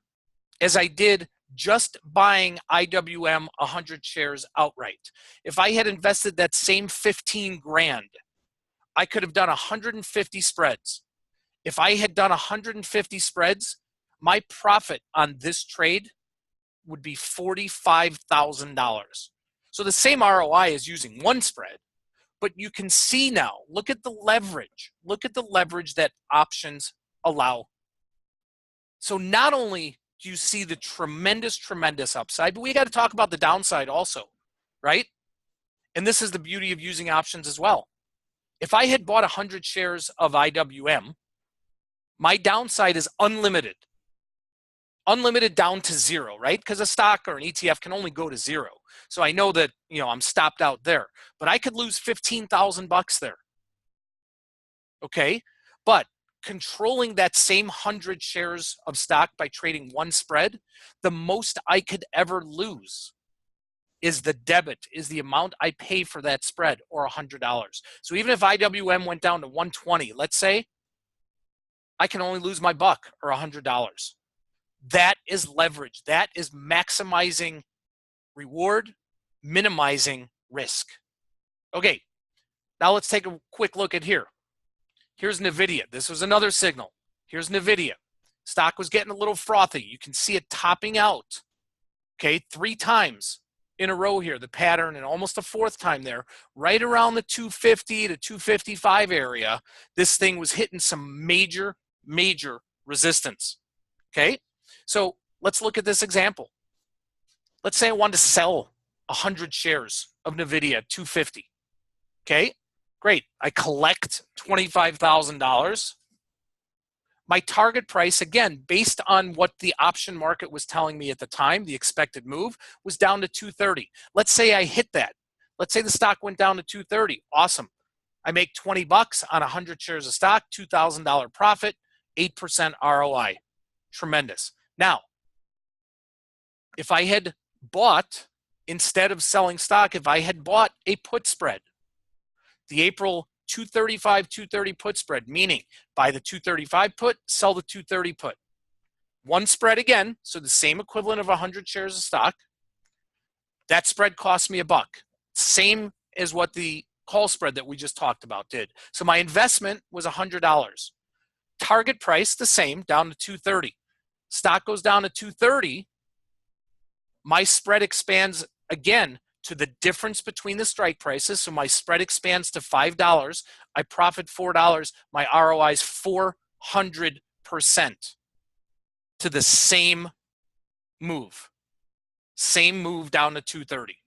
as I did just buying IWM 100 shares outright? If I had invested that same 15 grand, I could have done 150 spreads. If I had done 150 spreads, my profit on this trade would be $45,000. So the same ROI is using one spread, but you can see now, look at the leverage. Look at the leverage that options allow. So not only do you see the tremendous upside, but we got to talk about the downside also, right? And this is the beauty of using options as well. If I had bought 100 shares of IWM, my downside is unlimited. Unlimited down to zero, right? Because a stock or an ETF can only go to zero. So I know that, I'm stopped out there, but I could lose $15,000 there. Okay, but controlling that same 100 shares of stock by trading one spread, the most I could ever lose is the debit, is the amount I pay for that spread, or $100. So even if IWM went down to 120, let's say, I can only lose my buck, or $100. That is leverage. That is maximizing reward, minimizing risk. Okay, now let's take a quick look at here. Here's NVIDIA. This was another signal. Here's NVIDIA. Stock was getting a little frothy. You can see it topping out, okay, 3 times in a row here, the pattern, and almost a 4th time there, right around the 250 to 255 area. This thing was hitting some major resistance, okay? So let's look at this example. Let's say I wanted to sell 100 shares of NVIDIA at 250. Okay, great. I collect $25,000. My target price, again, based on what the option market was telling me at the time, the expected move, was down to 230. Let's say I hit that. Let's say the stock went down to 230. Awesome. I make $20 on 100 shares of stock, $2,000 profit, 8% ROI. Tremendous. Now, if I had bought, instead of selling stock, if I had bought a put spread, the April 235, 230 put spread, meaning buy the 235 put, sell the 230 put. One spread again, so the same equivalent of 100 shares of stock. That spread cost me $1. Same as what the call spread that we just talked about did. So my investment was $100. Target price, the same, down to 230. Stock goes down to 230. My spread expands again to the difference between the strike prices. So my spread expands to $5. I profit $4. My ROI is 400% to the same move. Same move down to 230.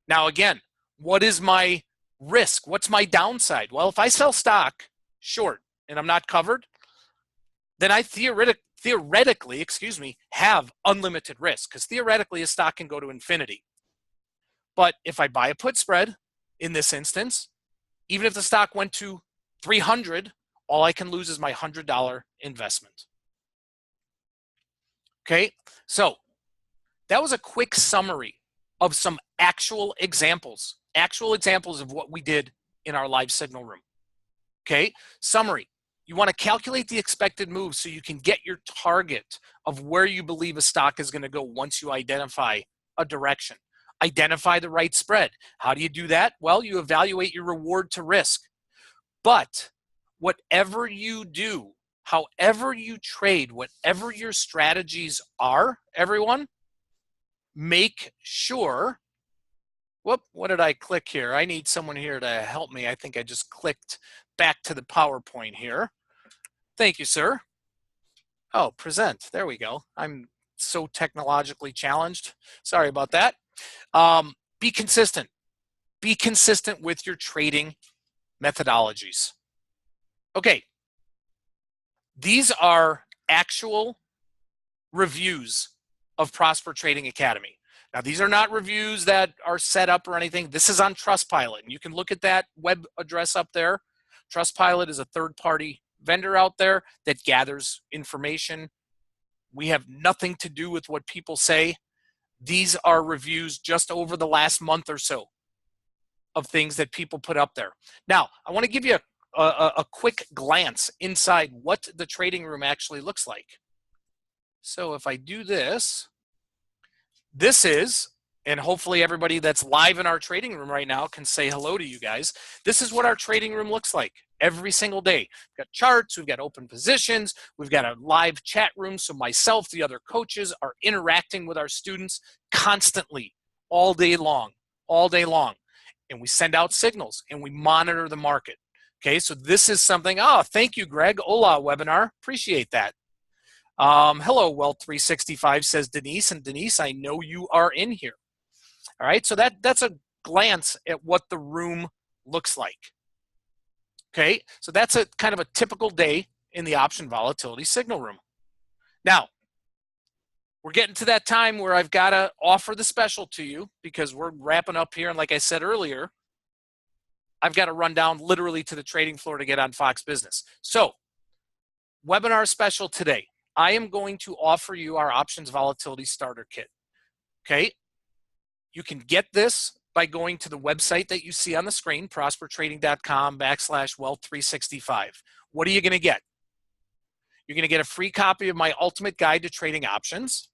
Now again, what is my risk? What's my downside? Well, if I sell stock short and I'm not covered, then I theoretically, have unlimited risk, because theoretically a stock can go to infinity. But if I buy a put spread, in this instance, even if the stock went to 300, all I can lose is my $100 investment. Okay, so that was a quick summary of some actual examples of what we did in our live signal room. Okay, summary. You want to calculate the expected move so you can get your target of where you believe a stock is going to go once you identify a direction. Identify the right spread. How do you do that? Well, you evaluate your reward to risk. But whatever you do, however you trade, whatever your strategies are, everyone, make sure, what did I click here? I need someone here to help me. I think I just clicked back to the PowerPoint here. Thank you, sir. Oh, present. There we go. I'm so technologically challenged. Sorry about that. Be consistent. Be consistent with your trading methodologies. Okay. These are actual reviews of Prosper Trading Academy. Now, these are not reviews that are set up or anything. This is on Trustpilot, and you can look at that web address up there. Trustpilot is a third-party vendor out there that gathers information. We have nothing to do with what people say. These are reviews just over the last month or so of things that people put up there. Now, I want to give you a quick glance inside what the trading room actually looks like. So if I do this, this is, and hopefully everybody that's live in our trading room right now can say hello to you guys. This is what our trading room looks like every single day. We've got charts, we've got open positions, we've got a live chat room. So myself, the other coaches are interacting with our students constantly, all day long. And we send out signals and we monitor the market. Okay, so this is something, thank you, Greg. Hola, webinar, appreciate that. Hello, Wealth 365, says Denise. And Denise, I know you are in here. All right, so that's a glance at what the room looks like. Okay, so that's a kind of a typical day in the option volatility signal room. Now, we're getting to that time where I've got to offer the special to you because we're wrapping up here. And like I said earlier, I've got to run down literally to the trading floor to get on Fox Business. So, webinar special today. I am going to offer you our options volatility starter kit. Okay, you can get this by going to the website that you see on the screen, prospertrading.com/wealth365. What are you going to get? You're going to get a free copy of my ultimate guide to trading options.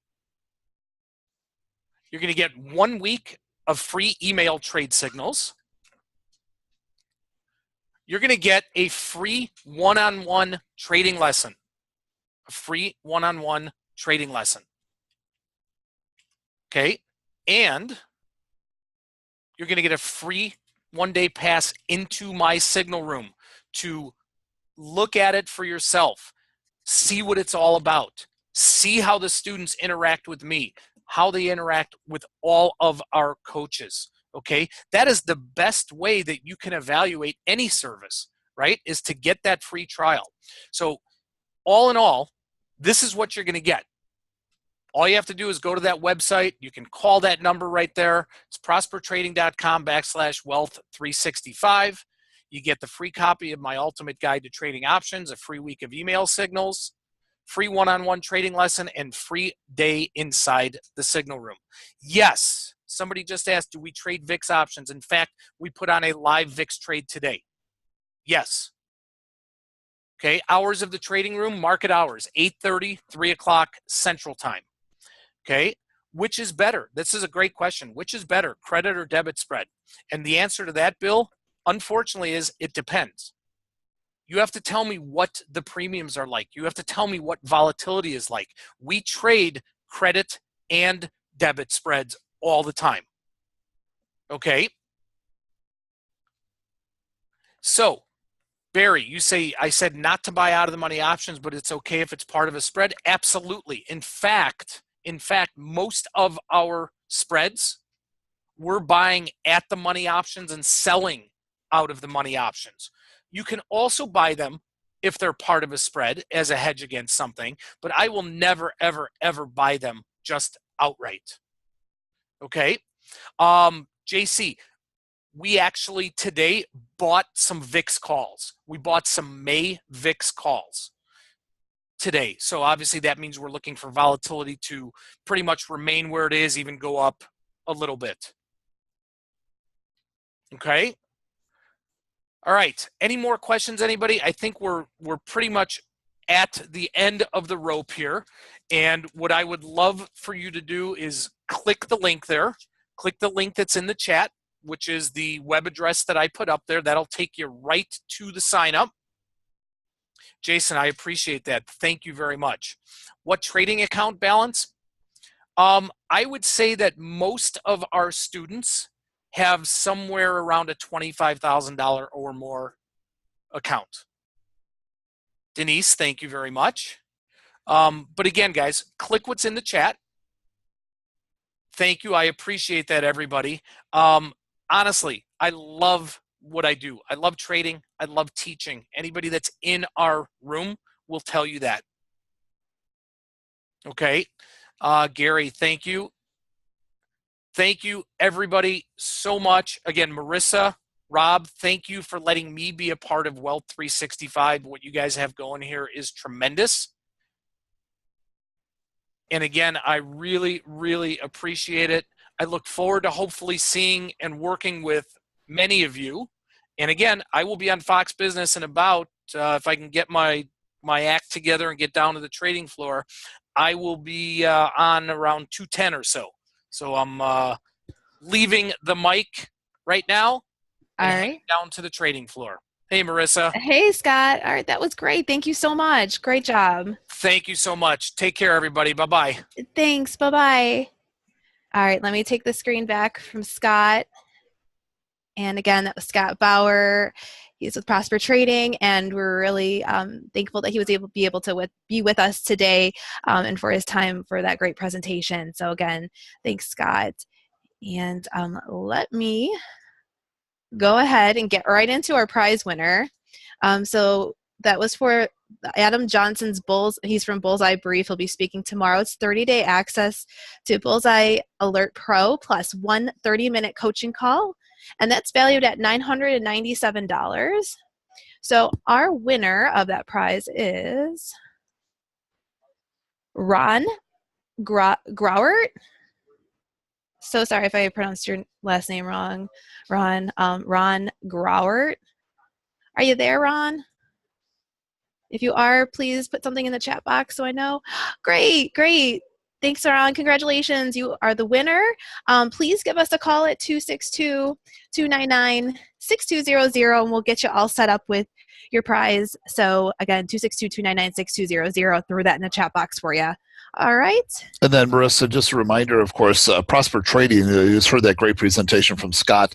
You're going to get 1 week of free email trade signals. You're going to get a free one-on-one trading lesson. A free one-on-one trading lesson. Okay, and you're going to get a free one-day pass into my signal room to look at it for yourself, see what it's all about, see how the students interact with me, how they interact with all of our coaches. Okay, that is the best way that you can evaluate any service, right? Is to get that free trial. So all in all, this is what you're going to get. All you have to do is go to that website. You can call that number right there. It's prospertrading.com/wealth365. You get the free copy of my ultimate guide to trading options, a free week of email signals, free one-on-one trading lesson, and free day inside the signal room. Yes, somebody just asked, do we trade VIX options? In fact, we put on a live VIX trade today. Yes. Okay, hours of the trading room, market hours, 8:30, 3 o'clock Central Time. Okay, which is better? This is a great question. Which is better, credit or debit spread? And the answer to that, Bill, unfortunately, is it depends. You have to tell me what the premiums are like. You have to tell me what volatility is like. We trade credit and debit spreads all the time. Okay? So, Barry, you say, I said not to buy out of the money options, but it's okay if it's part of a spread? Absolutely. In fact, most of our spreads, we're buying at the money options and selling out of the money options. You can also buy them if they're part of a spread as a hedge against something, but I will never, ever, ever buy them just outright. Okay? JC, we actually today bought some VIX calls. We bought some May VIX calls today. So obviously that means we're looking for volatility to pretty much remain where it is, even go up a little bit. Okay? All right. Any more questions, anybody? I think we're pretty much at the end of the rope here. And what I would love for you to do is click the link there. Click the link that's in the chat, which is the web address that I put up there. That'll take you right to the sign up. Jason, I appreciate that. Thank you very much. What trading account balance? I would say that most of our students have somewhere around a $25,000 or more account. Denise, thank you very much. But again, guys, click what's in the chat. Thank you. I appreciate that, everybody. Honestly, I love what I do. I love trading. I love teaching. Anybody that's in our room will tell you that. Okay. Gary, thank you. Thank you, everybody, so much. Again, Marissa, Rob, thank you for letting me be a part of Wealth 365. What you guys have going here is tremendous. And again, I really, really appreciate it. I look forward to hopefully seeing and working with many of you. And again, I will be on Fox Business in about, if I can get my act together and get down to the trading floor, I will be on around 2:10 or so. So I'm leaving the mic right now and heading down to the trading floor. Hey, Marissa. Hey, Scott. All right, that was great. Thank you so much. Great job. Thank you so much. Take care, everybody. Bye-bye. Thanks. Bye-bye. All right, let me take the screen back from Scott. And again, that was Scott Bauer. He's with Prosper Trading, and we're really thankful that he was able to be with us today and for his time for that great presentation. So again, thanks, Scott. And let me go ahead and get right into our prize winner. So that was for Adam Johnson's Bulls. He's from Bullseye Brief. He'll be speaking tomorrow. It's 30-day access to Bullseye Alert Pro plus one 30-minute coaching call. And that's valued at $997. So our winner of that prize is Ron Grauert. So sorry if I pronounced your last name wrong, Ron. Ron Grauert. Are you there, Ron? If you are, please put something in the chat box so I know. Great, great. Thanks, Ron. Congratulations. You are the winner. Please give us a call at 262-299-6200, and we'll get you all set up with your prize. So, again, 262-299-6200. Throw that in the chat box for you. All right. And then, Marissa, just a reminder, of course, Prosper Trading, you just heard that great presentation from Scott.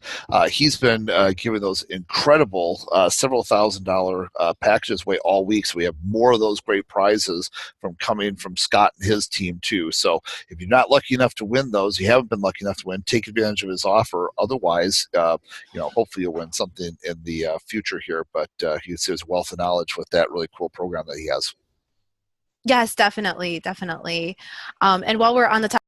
He's been giving those incredible several $1,000 packages away all week. So we have more of those great prizes coming from Scott and his team, too. So if you're not lucky enough to win those, you haven't been lucky enough to win, take advantage of his offer. Otherwise, hopefully you'll win something in the future here. But he's wealth of knowledge with that really cool program that he has. Yes, definitely, definitely. And while we're on the topic